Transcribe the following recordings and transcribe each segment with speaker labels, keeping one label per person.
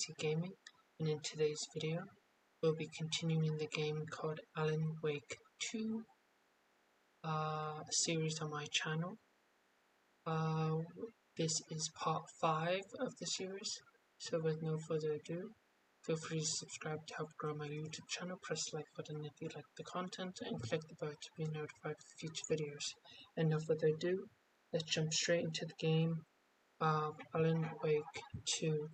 Speaker 1: PC Gaming, and in today's video we'll be continuing the game called Alan Wake 2, a series on my channel. This is part 5 of the series, so with no further ado, feel free to subscribe to help grow my YouTube channel, press the like button if you like the content, and click the bell to be notified for future videos. And no further ado, let's jump straight into the game of Alan Wake 2.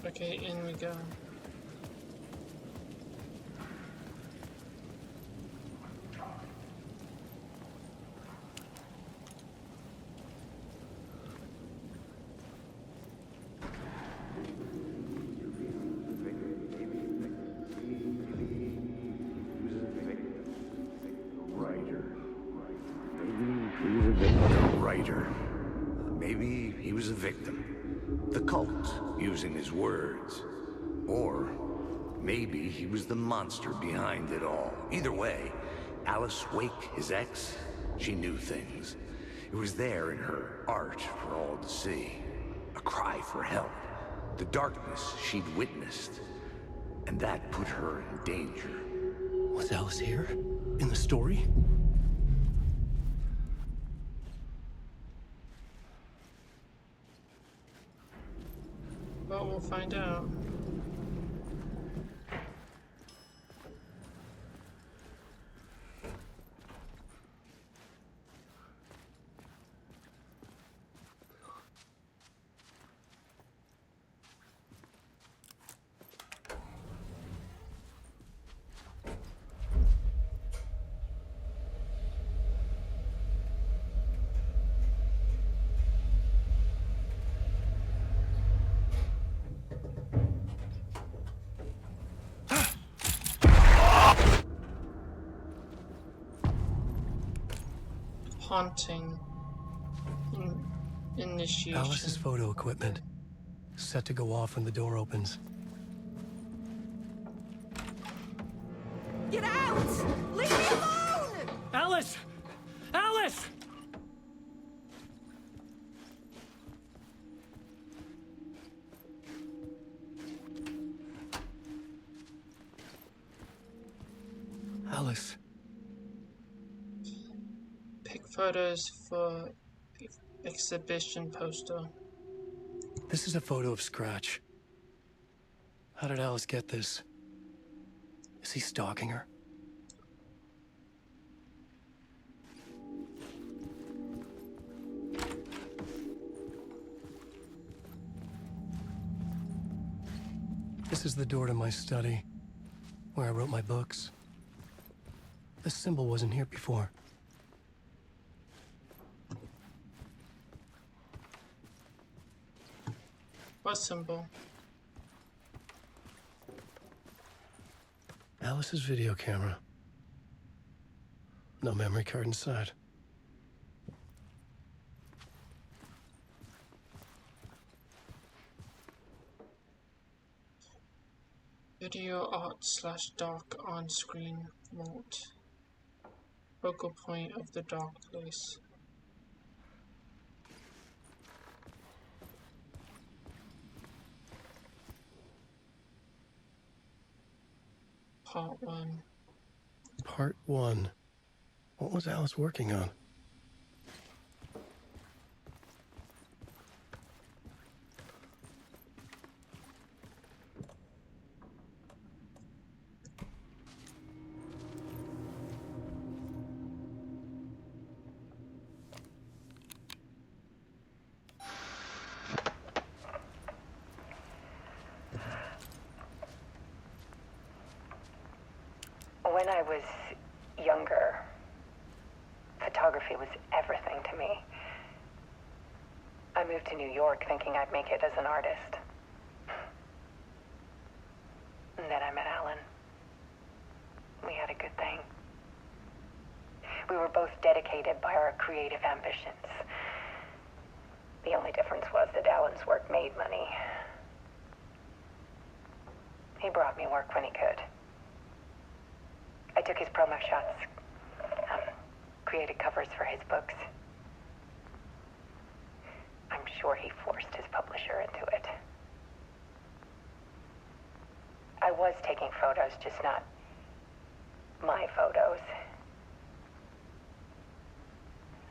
Speaker 1: Okay, in we go.
Speaker 2: Maybe he was a victim. The cult using his words. Or maybe he was the monster behind it all. Either way, Alice Wake, his ex, she knew things. It was there in her art for all to see. A cry for help. The darkness she'd witnessed. And that put her in danger.
Speaker 3: Was Alice here? In the story?
Speaker 1: Well, we'll find out. Haunting initiation.
Speaker 3: Alice's photo equipment, set to go off when the door opens.
Speaker 4: Get out! Leave me alone!
Speaker 3: Alice! Alice! Alice.
Speaker 1: Pick photos for exhibition poster.
Speaker 3: This is a photo of Scratch. How did Alice get this? Is he stalking her? This is the door to my study, where I wrote my books. This symbol wasn't here before.
Speaker 1: What symbol?
Speaker 3: Alice's video camera. No memory card inside.
Speaker 1: Video art / dark on screen mode. Focal point of the dark place. Part 1.
Speaker 3: Part 1. What was Alice working on?
Speaker 5: When I was younger, photography was everything to me. I moved to New York thinking I'd make it as an artist. And then I met Alan. We had a good thing. We were both dedicated by our creative ambitions. The only difference was that Alan's work made money. He brought me work when he could. I took his promo shots, created covers for his books. I'm sure he forced his publisher into it. I was taking photos, just not my photos.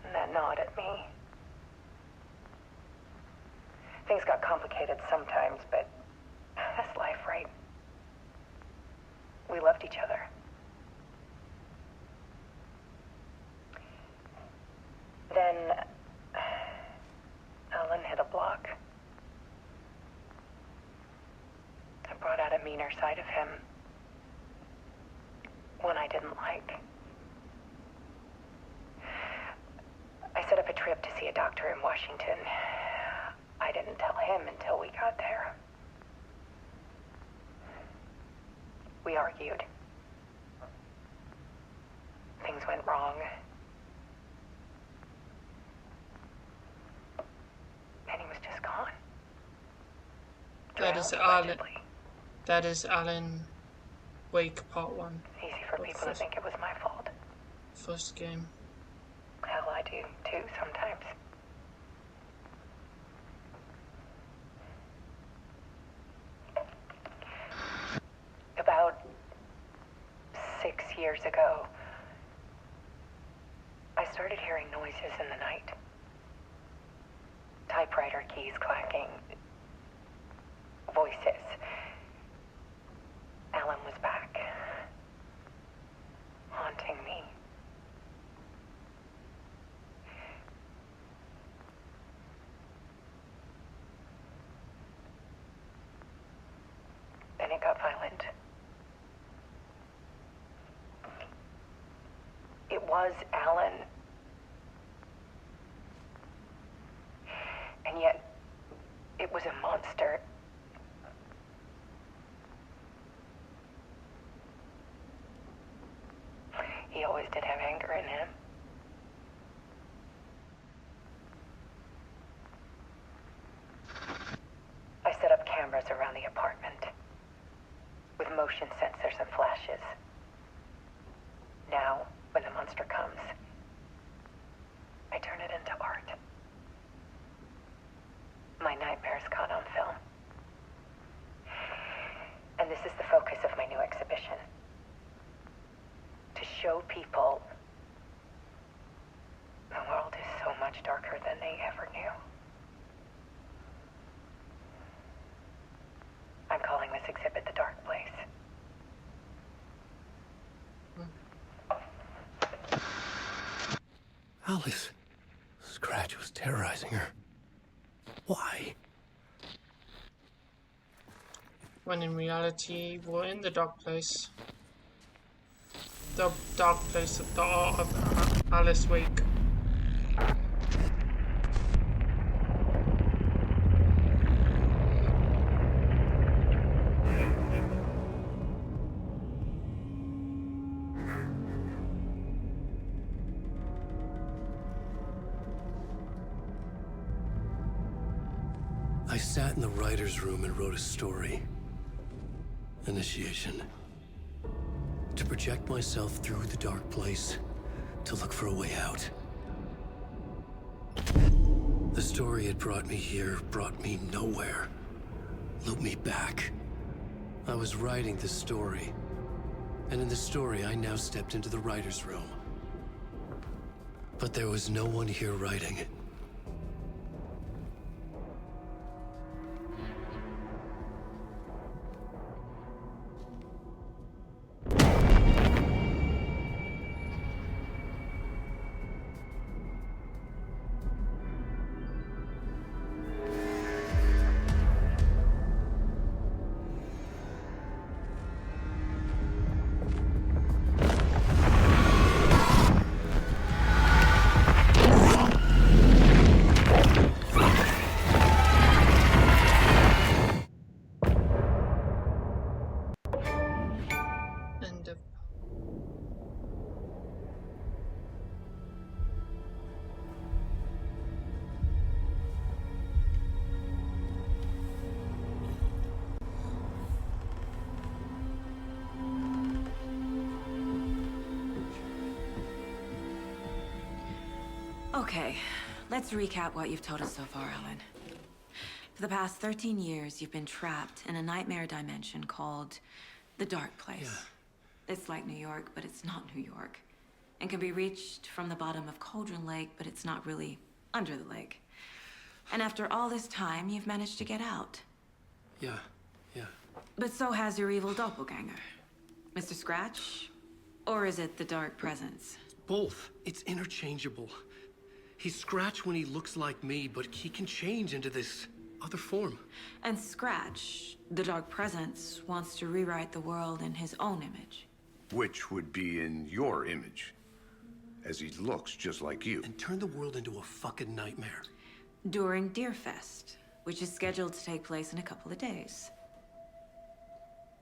Speaker 5: And that gnawed at me. Things got complicated sometimes, but that's life, right? We loved each other. Then Alan hit a block. I brought out a meaner side of him. One I didn't like. I set up a trip to see a doctor in Washington. I didn't tell him until we got there. We argued. Things went wrong. And he was just gone.
Speaker 1: That is
Speaker 5: Drowned,
Speaker 1: Alan.
Speaker 5: allegedly.
Speaker 1: That is Alan Wake Part 1.
Speaker 5: Easy for people to think it was my fault.
Speaker 1: First game.
Speaker 5: Hell, I do too sometimes. About 6 years ago, I started hearing noises in the night. Typewriter keys clacking. Voices. Alan was back. Haunting me. Then it got violent. It was Alan. And yet, it was a monster. He always did have anger in him. I set up cameras around the apartment with motion sensors and flashes. Now, when the monster comes, I turn it into art. My nightmares caught on film. And this is the focus of my new exhibition. To show people the world is so much darker than they ever knew. I'm calling this exhibit The Dark Place.
Speaker 3: Alice. Scratch was terrorizing her. Why?
Speaker 1: When in reality, we're in the dark place. The dark place of the art of Alice Wake.
Speaker 3: I sat in the writer's room and wrote a story. Initiation. To project myself through the dark place, to look for a way out. The story had brought me here, brought me nowhere. Looped me back. I was writing the story. And in the story, I now stepped into the writer's room. But there was no one here writing.
Speaker 6: Okay, let's recap what you've told us so far, Alan. For the past 13 years, you've been trapped in a nightmare dimension called the Dark Place.
Speaker 3: Yeah.
Speaker 6: It's like New York, but it's not New York. And can be reached from the bottom of Cauldron Lake, but it's not really under the lake. And after all this time, you've managed to get out.
Speaker 3: Yeah.
Speaker 6: But so has your evil doppelganger. Mr. Scratch? Or is it the Dark Presence?
Speaker 3: Both. It's interchangeable. He's Scratch when he looks like me, but he can change into this other form.
Speaker 6: And Scratch, the Dark Presence, wants to rewrite the world in his own image.
Speaker 2: Which would be in your image, as he looks just like you.
Speaker 3: And turn the world into a fucking nightmare.
Speaker 6: During Deerfest, which is scheduled to take place in a couple of days.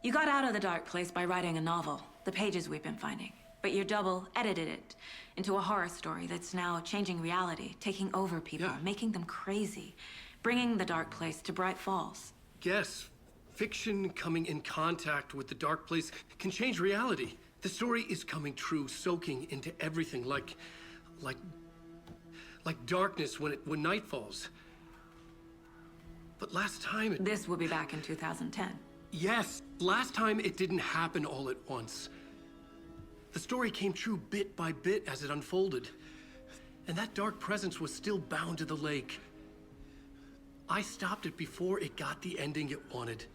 Speaker 6: You got out of the Dark Place by writing a novel, the pages we've been finding. But your double edited it into a horror story that's now changing reality, taking over people,
Speaker 3: Yeah.
Speaker 6: making them crazy, bringing the Dark Place to Bright Falls.
Speaker 3: Yes, fiction coming in contact with the Dark Place can change reality. The story is coming true, soaking into everything like darkness when night falls. But last time it...
Speaker 6: This will be back in 2010.
Speaker 3: Yes, last time it didn't happen all at once. The story came true bit by bit as it unfolded. And that dark presence was still bound to the lake. I stopped it before it got the ending it wanted.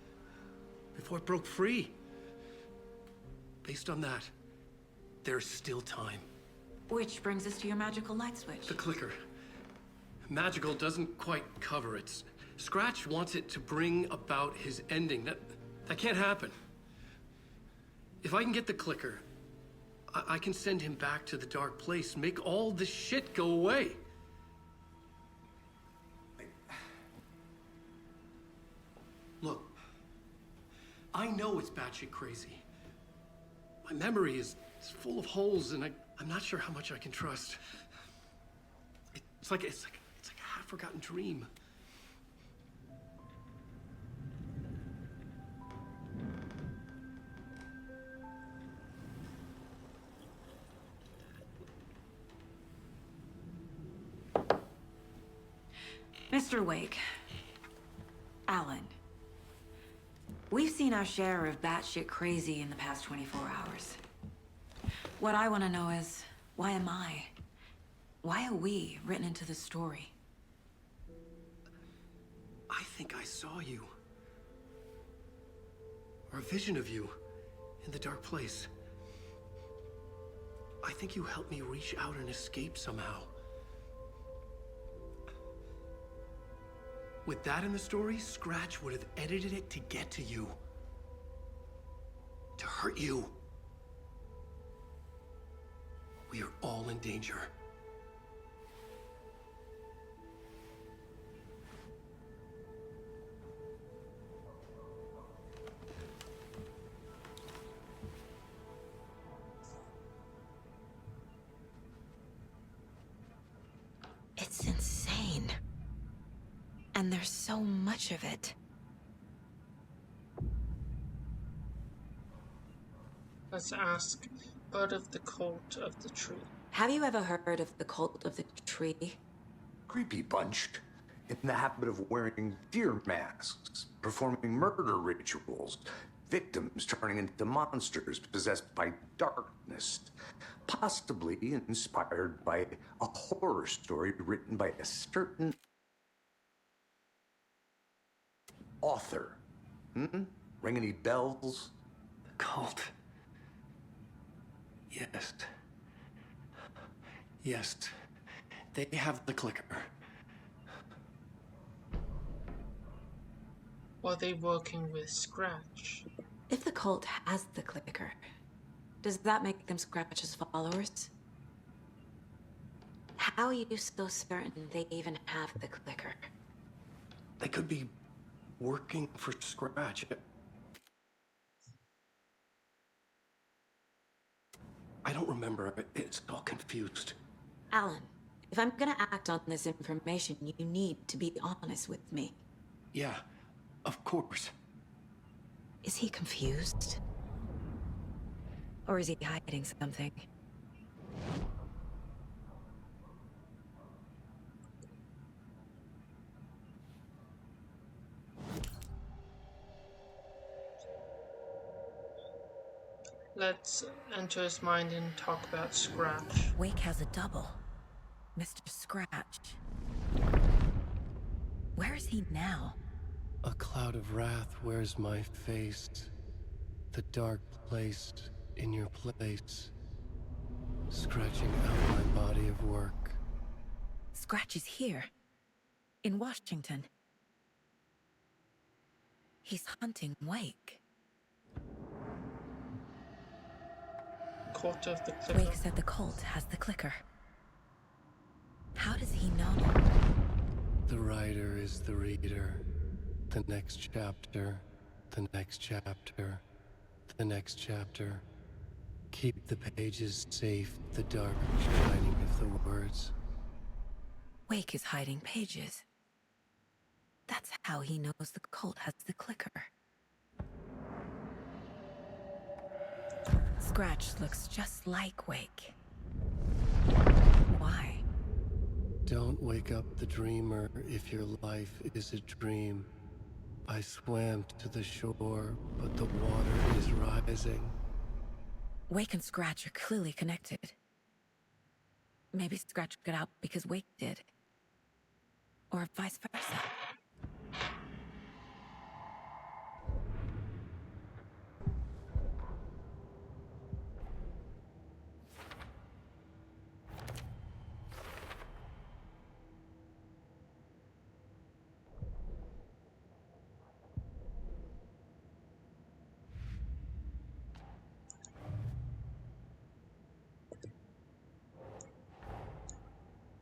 Speaker 3: Before it broke free. Based on that, there's still time.
Speaker 6: Which brings us to your magical light switch.
Speaker 3: The clicker. Magical doesn't quite cover it. Scratch wants it to bring about his ending. That can't happen. If I can get the clicker, I can send him back to the Dark Place, make all this shit go away. Look, I know it's batshit crazy. My memory is full of holes, and I'm not sure how much I can trust. It's like a half-forgotten dream.
Speaker 6: Mr. Wake. Alan. We've seen our share of batshit crazy in the past 24 hours. What I want to know is, why am I? Why are we written into the story?
Speaker 3: I think I saw you. Or a vision of you in the Dark Place. I think you helped me reach out and escape somehow. With that in the story, Scratch would have edited it to get to you. To hurt you. We are all in danger.
Speaker 6: It's insane. And there's so much of it.
Speaker 1: Let's ask, heard of the cult of the tree?
Speaker 6: Have you ever heard of the cult of the tree?
Speaker 2: Creepy bunch. In the habit of wearing deer masks, performing murder rituals, victims turning into monsters possessed by darkness, possibly inspired by a horror story written by a certain author. Ring any bells?
Speaker 3: The cult. Yes. Yes. They have the clicker.
Speaker 1: Are they working with Scratch?
Speaker 6: If the cult has the clicker, does that make them Scratch's followers? How are you so certain they even have the clicker?
Speaker 3: They could be working for Scratch. I don't remember. It's all confused.
Speaker 6: Alan, if I'm gonna act on this information, you need to be honest with me.
Speaker 3: Yeah, of course.
Speaker 6: Is he confused? Or is he hiding something?
Speaker 1: Let's enter his mind and talk about Scratch.
Speaker 4: Wake has a double. Mr. Scratch. Where is he now?
Speaker 3: A cloud of wrath wears my face. The dark place in your place. Scratching out my body of work.
Speaker 4: Scratch is here. In Washington. He's hunting Wake.
Speaker 1: Court of the Clipper.
Speaker 4: Wake said the cult has the clicker. How does he know?
Speaker 3: The writer is the reader. The next chapter. The next chapter. The next chapter. Keep the pages safe, the dark shining of the words.
Speaker 4: Wake is hiding pages. That's how he knows the cult has the clicker. Scratch looks just like Wake. Why?
Speaker 3: Don't wake up the dreamer if your life is a dream. I swam to the shore, but the water is rising.
Speaker 4: Wake and Scratch are clearly connected. Maybe Scratch got out because Wake did. Or vice versa.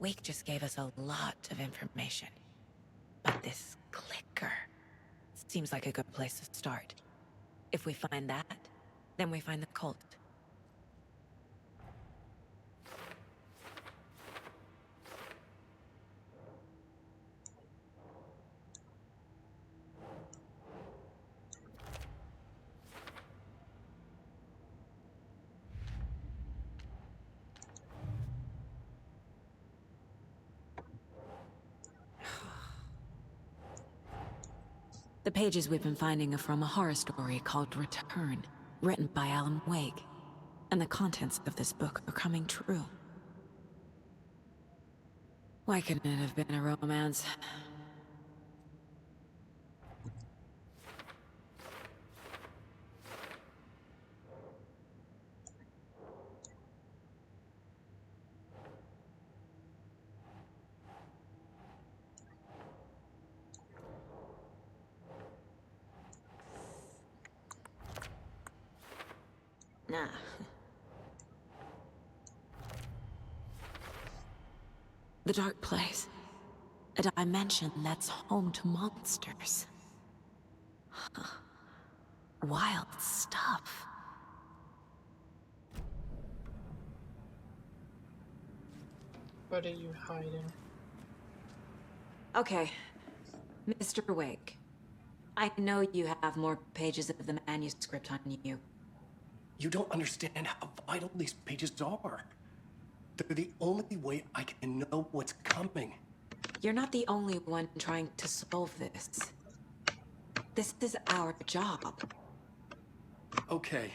Speaker 4: Wake just gave us a lot of information. But this clicker seems like a good place to start. If we find that, then we find the cult. The pages we've been finding are from a horror story called Return, written by Alan Wake. And the contents of this book are coming true. Why couldn't it have been a romance? Nah. The dark place. A dimension that's home to monsters. Wild stuff.
Speaker 1: What are you hiding?
Speaker 6: Okay, Mr. Wake. I know you have more pages of the manuscript on you.
Speaker 3: You don't understand how vital these pages are. They're the only way I can know what's coming.
Speaker 6: You're not the only one trying to solve this. This is our job.
Speaker 3: Okay.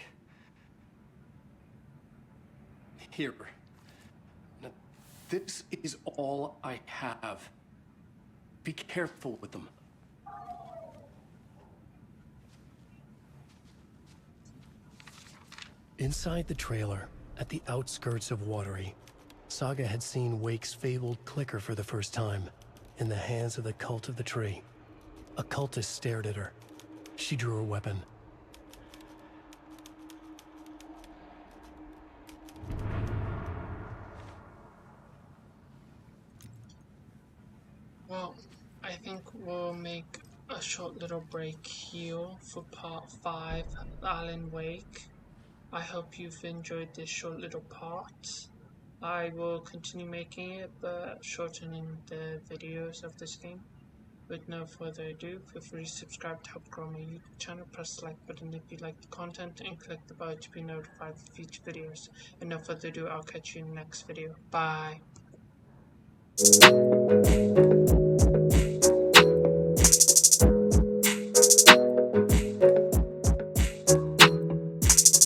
Speaker 3: Here. Now, this is all I have. Be careful with them. Inside the trailer, at the outskirts of Watery, Saga had seen Wake's fabled clicker for the first time, in the hands of the Cult of the Tree. A cultist stared at her. She drew her weapon.
Speaker 1: Well, I think we'll make a short little break here for part 5, Alan Wake. I hope you've enjoyed this short little part. I will continue making it, but shortening the videos of this game. With no further ado, feel free to subscribe to help grow my YouTube channel, press the like button if you like the content, and click the bell to be notified for future videos. And no further ado, I'll catch you in the next video. Bye!